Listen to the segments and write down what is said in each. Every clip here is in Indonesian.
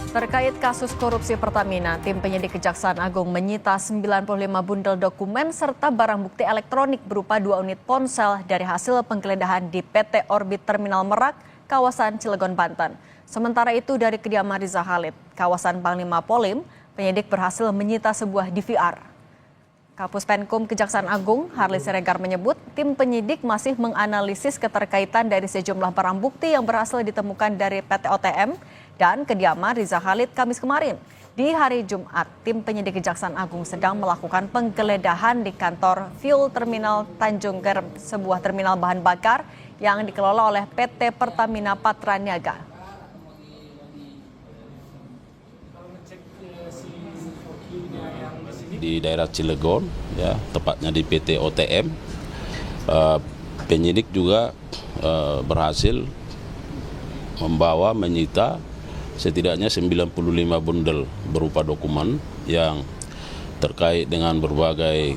Terkait kasus korupsi Pertamina, tim penyidik Kejaksaan Agung menyita 95 bundel dokumen serta barang bukti elektronik berupa 2 unit ponsel dari hasil penggeledahan di PT Orbit Terminal Merak, kawasan Cilegon, Banten. Sementara itu dari kediaman Riza Khalid, kawasan Panglima Polim, penyidik berhasil menyita sebuah DVR. Kapus Penkum Kejaksaan Agung, Harli Siregar menyebut tim penyidik masih menganalisis keterkaitan dari sejumlah barang bukti yang berhasil ditemukan dari PT OTM dan kediaman Riza Khalid Kamis kemarin. Di hari Jumat, tim penyidik Kejaksaan Agung sedang melakukan penggeledahan di kantor Fuel Terminal Tanjung Gerem, sebuah terminal bahan bakar yang dikelola oleh PT Pertamina Patraniaga. Di daerah Cilegon, ya, tepatnya di PT OTM, penyidik juga berhasil menyita setidaknya 95 bundel berupa dokumen yang terkait dengan berbagai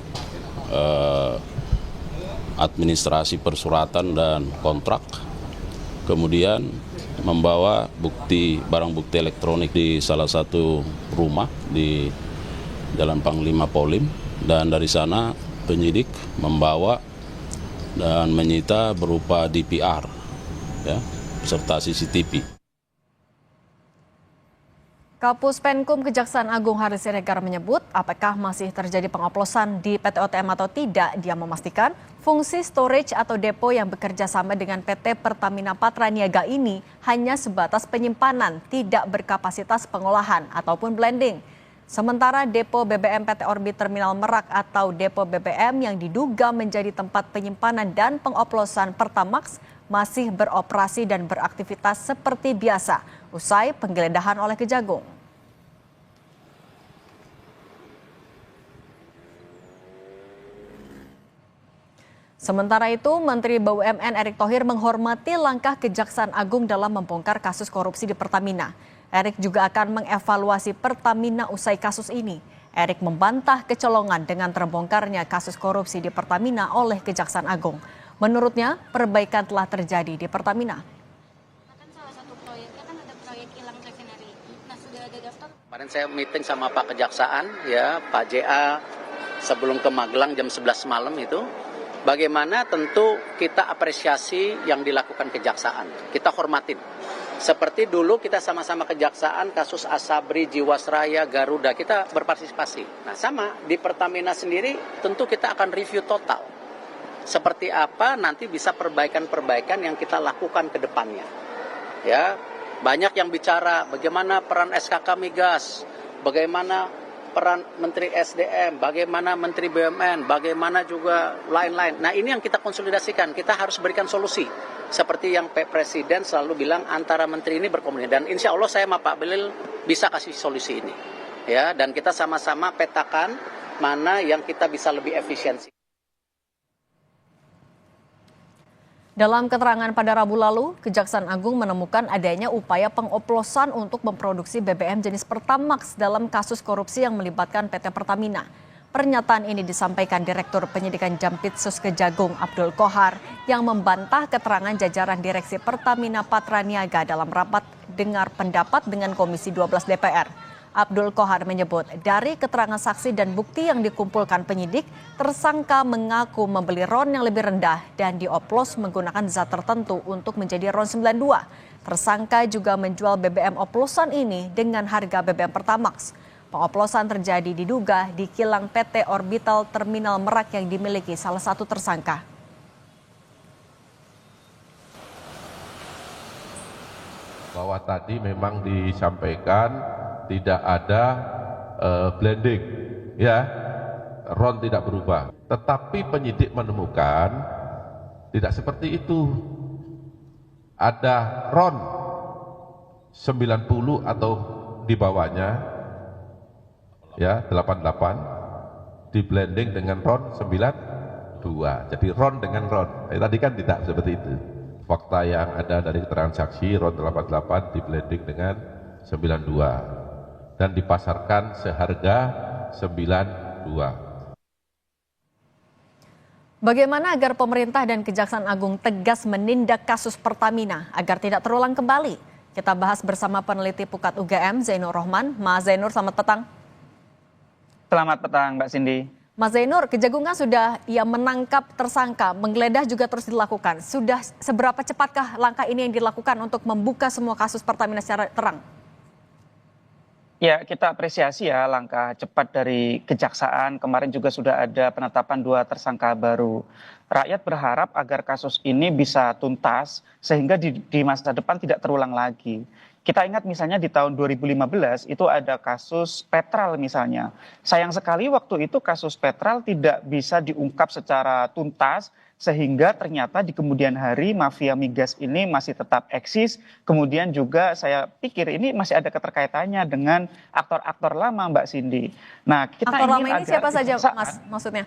administrasi persuratan dan kontrak. Kemudian membawa barang bukti elektronik di salah satu rumah di Jalan Panglima Polim, dan dari sana penyidik membawa dan menyita berupa DVR, ya, serta CCTV. Kapus Penkum Kejaksaan Agung Harli Siregar menyebut apakah masih terjadi pengoplosan di PT OTM atau tidak. Dia memastikan fungsi storage atau depo yang bekerja sama dengan PT Pertamina Patraniaga ini hanya sebatas penyimpanan, tidak berkapasitas pengolahan ataupun blending. Sementara depo BBM PT Orbit Terminal Merak atau depo BBM yang diduga menjadi tempat penyimpanan dan pengoplosan Pertamax masih beroperasi dan beraktivitas seperti biasa usai penggeledahan oleh Kejagung. Sementara itu, Menteri BUMN Erick Thohir menghormati langkah Kejaksaan Agung dalam membongkar kasus korupsi di Pertamina. Erick juga akan mengevaluasi Pertamina usai kasus ini. Erick membantah kecolongan dengan terbongkarnya kasus korupsi di Pertamina oleh Kejaksaan Agung. Menurutnya, perbaikan telah terjadi di Pertamina. Kan salah satu proyeknya kan ada proyek kilang refinery. Nah, sudah ada daftar. Kemarin saya meeting sama Pak Kejaksaan, ya, Pak JA sebelum ke Magelang jam 11 malam itu. Bagaimana tentu kita apresiasi yang dilakukan Kejaksaan. Kita hormatin. Seperti dulu kita sama-sama Kejaksaan, kasus Asabri, Jiwasraya, Garuda, kita berpartisipasi. Nah sama, di Pertamina sendiri tentu kita akan review total. Seperti apa nanti bisa perbaikan-perbaikan yang kita lakukan ke depannya. Ya, banyak yang bicara bagaimana peran SKK Migas, bagaimana peran Menteri SDM, bagaimana Menteri BUMN, bagaimana juga lain-lain. Nah ini yang kita konsolidasikan, kita harus berikan solusi. Seperti yang Pak Presiden selalu bilang antara menteri ini berkomunikasi. Dan insya Allah saya sama Pak Belil bisa kasih solusi ini. Ya, dan kita sama-sama petakan mana yang kita bisa lebih efisiensi. Dalam keterangan pada Rabu lalu, Kejaksaan Agung menemukan adanya upaya pengoplosan untuk memproduksi BBM jenis Pertamax dalam kasus korupsi yang melibatkan PT Pertamina. Pernyataan ini disampaikan Direktur Penyidikan Jampitsus Kejagung Abdul Kohar yang membantah keterangan jajaran Direksi Pertamina Patraniaga dalam rapat dengar pendapat dengan Komisi 12 DPR. Abdul Kohar menyebut dari keterangan saksi dan bukti yang dikumpulkan penyidik, tersangka mengaku membeli RON yang lebih rendah dan dioplos menggunakan zat tertentu untuk menjadi RON 92. Tersangka juga menjual BBM oplosan ini dengan harga BBM Pertamax. Pengoplosan terjadi diduga di kilang PT Orbital Terminal Merak yang dimiliki salah satu tersangka. Bahwa tadi memang disampaikan tidak ada blending, ya, RON tidak berubah. Tetapi penyidik menemukan tidak seperti itu. Ada RON 90 atau di bawahnya, ya, 88 di blending dengan RON 92. Jadi RON dengan RON. Tadi kan tidak seperti itu. Fakta yang ada dari keterangan saksi, RON 88 di blending dengan 92 dan dipasarkan seharga 92. Bagaimana agar pemerintah dan Kejaksaan Agung tegas menindak kasus Pertamina agar tidak terulang kembali? Kita bahas bersama peneliti Pukat UGM, Zainur Rohman. Mas Zainur, selamat petang. Selamat petang, Mbak Cindy. Mas Zainur, Kejagung kan sudah menangkap tersangka, menggeledah juga terus dilakukan. Sudah seberapa cepatkah langkah ini yang dilakukan untuk membuka semua kasus Pertamina secara terang? Ya, kita apresiasi ya langkah cepat dari Kejaksaan. Kemarin juga sudah ada penetapan 2 tersangka baru. Rakyat berharap agar kasus ini bisa tuntas sehingga di masa depan tidak terulang lagi. Kita ingat misalnya di tahun 2015 itu ada kasus Petral misalnya. Sayang sekali waktu itu kasus Petral tidak bisa diungkap secara tuntas sehingga ternyata di kemudian hari mafia migas ini masih tetap eksis. Kemudian juga saya pikir ini masih ada keterkaitannya dengan aktor-aktor lama, Mbak Cindy. Nah, kita aktor lama ingin ini siapa saja, Mas, maksudnya?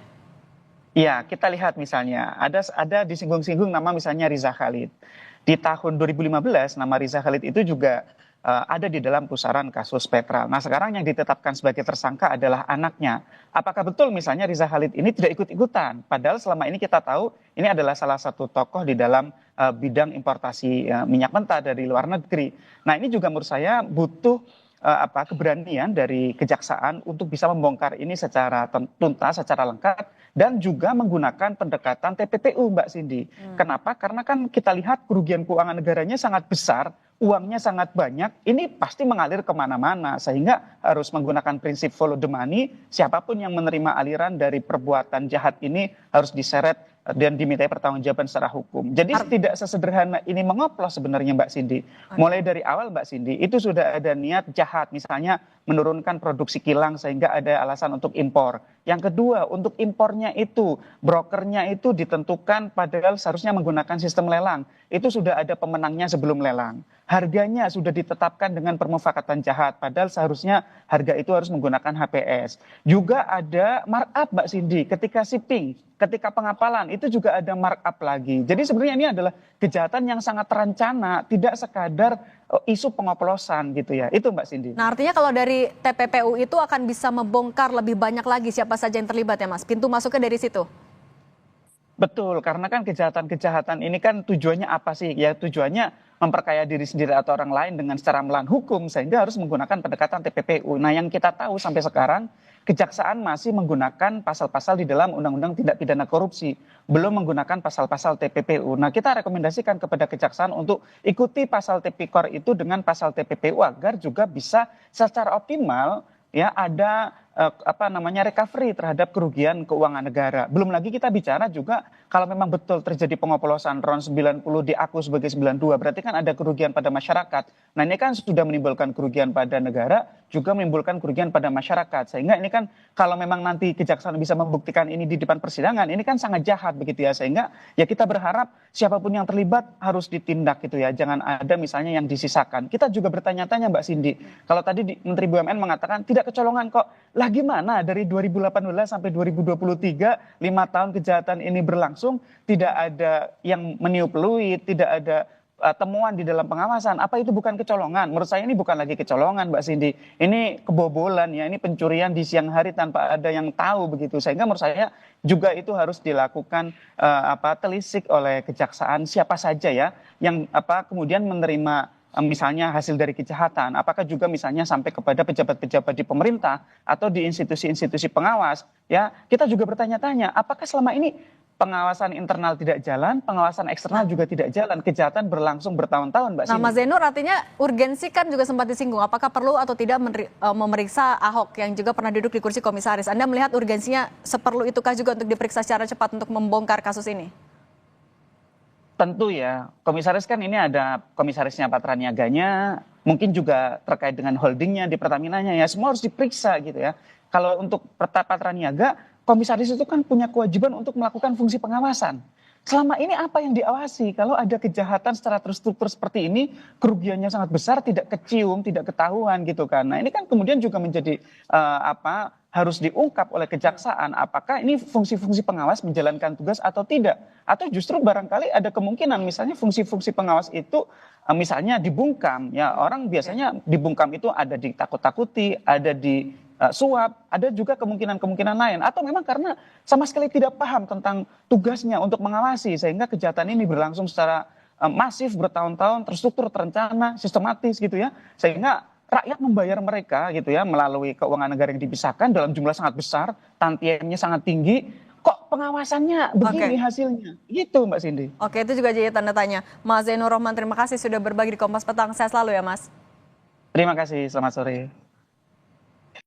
Iya, kita lihat misalnya ada disinggung-singgung nama misalnya Riza Khalid. Di tahun 2015 nama Riza Khalid itu juga ada di dalam pusaran kasus Petral. Nah, sekarang yang ditetapkan sebagai tersangka adalah anaknya. Apakah betul misalnya Riza Khalid ini tidak ikut-ikutan? Padahal selama ini kita tahu ini adalah salah satu tokoh di dalam bidang importasi minyak mentah dari luar negeri. Nah, ini juga menurut saya butuh keberanian dari Kejaksaan untuk bisa membongkar ini secara tuntas, secara lengkap, dan juga menggunakan pendekatan TPPU, Mbak Cindy. Kenapa? Karena kan kita lihat kerugian keuangan negaranya sangat besar, uangnya sangat banyak, ini pasti mengalir kemana-mana, sehingga harus menggunakan prinsip follow the money, siapapun yang menerima aliran dari perbuatan jahat ini harus diseret dan dimintai pertanggungjawaban secara hukum. Jadi tidak sesederhana ini mengoplos sebenarnya, Mbak Cindy. Mulai dari awal, Mbak Cindy, itu sudah ada niat jahat, misalnya menurunkan produksi kilang sehingga ada alasan untuk impor. Yang kedua, untuk impornya itu, brokernya itu ditentukan padahal seharusnya menggunakan sistem lelang. Itu sudah ada pemenangnya sebelum lelang. Harganya sudah ditetapkan dengan permufakatan jahat, padahal seharusnya harga itu harus menggunakan HPS. Juga ada markup, Mbak Cindy, ketika shipping, ketika pengapalan, itu juga ada markup lagi. Jadi sebenarnya ini adalah kejahatan yang sangat terencana, tidak sekadar isu pengoplosan gitu ya. Itu Mbak Cindy. Nah, artinya kalau dari TPPU itu akan bisa membongkar lebih banyak lagi siapa saja yang terlibat ya, Mas? Pintu masuknya dari situ? Betul, karena kan kejahatan-kejahatan ini kan tujuannya apa sih? Ya tujuannya memperkaya diri sendiri atau orang lain dengan secara melawan hukum, sehingga harus menggunakan pendekatan TPPU. Nah, yang kita tahu sampai sekarang, Kejaksaan masih menggunakan pasal-pasal di dalam Undang-Undang Tindak Pidana Korupsi, belum menggunakan pasal-pasal TPPU. Nah, kita rekomendasikan kepada Kejaksaan untuk ikuti pasal TPKOR itu dengan pasal TPPU agar juga bisa secara optimal ya ada recovery terhadap kerugian keuangan negara. Belum lagi kita bicara juga kalau memang betul terjadi pengoplosan RON 90 diaku sebagai 92, berarti kan ada kerugian pada masyarakat. Nah, ini kan sudah menimbulkan kerugian pada negara, juga menimbulkan kerugian pada masyarakat. Sehingga ini kan kalau memang nanti Kejaksaan bisa membuktikan ini di depan persidangan, ini kan sangat jahat begitu ya. Sehingga ya kita berharap siapapun yang terlibat harus ditindak gitu ya. Jangan ada misalnya yang disisakan. Kita juga bertanya-tanya, Mbak Cindy, kalau tadi Menteri BUMN mengatakan tidak kecolongan kok. Lah gimana dari 2018 sampai 2023, 5 tahun kejahatan ini berlangsung, tidak ada yang meniup peluit, tidak ada temuan di dalam pengawasan. Apa itu bukan kecolongan? Menurut saya ini bukan lagi kecolongan, Mbak Cindy. Ini kebobolan ya, ini pencurian di siang hari tanpa ada yang tahu begitu. Sehingga menurut saya juga itu harus dilakukan telisik oleh Kejaksaan siapa saja ya yang kemudian menerima misalnya hasil dari kejahatan, apakah juga misalnya sampai kepada pejabat-pejabat di pemerintah atau di institusi-institusi pengawas, ya kita juga bertanya-tanya, apakah selama ini pengawasan internal tidak jalan, pengawasan eksternal juga tidak jalan, kejahatan berlangsung bertahun-tahun, Mbak Cindy. Nah, Mas Zainur, artinya urgensi kan juga sempat disinggung, apakah perlu atau tidak memeriksa Ahok yang juga pernah duduk di kursi komisaris? Anda melihat urgensinya seperlu itukah juga untuk diperiksa secara cepat untuk membongkar kasus ini? Tentu ya, komisaris kan ini ada komisarisnya Patra Niaganya, mungkin juga terkait dengan holdingnya di Pertaminanya ya, semua harus diperiksa gitu ya. Kalau untuk Patra Niaga, komisaris itu kan punya kewajiban untuk melakukan fungsi pengawasan. Selama ini apa yang diawasi? Kalau ada kejahatan secara terstruktur seperti ini, kerugiannya sangat besar, tidak kecium, tidak ketahuan gitu kan. Nah ini kan kemudian juga menjadi harus diungkap oleh Kejaksaan. Apakah ini fungsi-fungsi pengawas menjalankan tugas atau tidak? Atau justru barangkali ada kemungkinan misalnya fungsi-fungsi pengawas itu misalnya dibungkam. Ya orang biasanya dibungkam itu ada ditakut-takuti, ada di suap, ada juga kemungkinan-kemungkinan lain. Atau memang karena sama sekali tidak paham tentang tugasnya untuk mengawasi sehingga kejahatan ini berlangsung secara masif bertahun-tahun, terstruktur, terencana, sistematis gitu ya, sehingga rakyat membayar mereka gitu ya melalui keuangan negara yang dipisahkan dalam jumlah sangat besar, tantiemnya sangat tinggi, kok pengawasannya begini hasilnya, gitu Mbak Cindy. Oke, itu juga jadi tanda tanya. Mas Zainur Rohman, terima kasih sudah berbagi di Kompas Petang. Sehat selalu ya Mas. Terima kasih, selamat sore.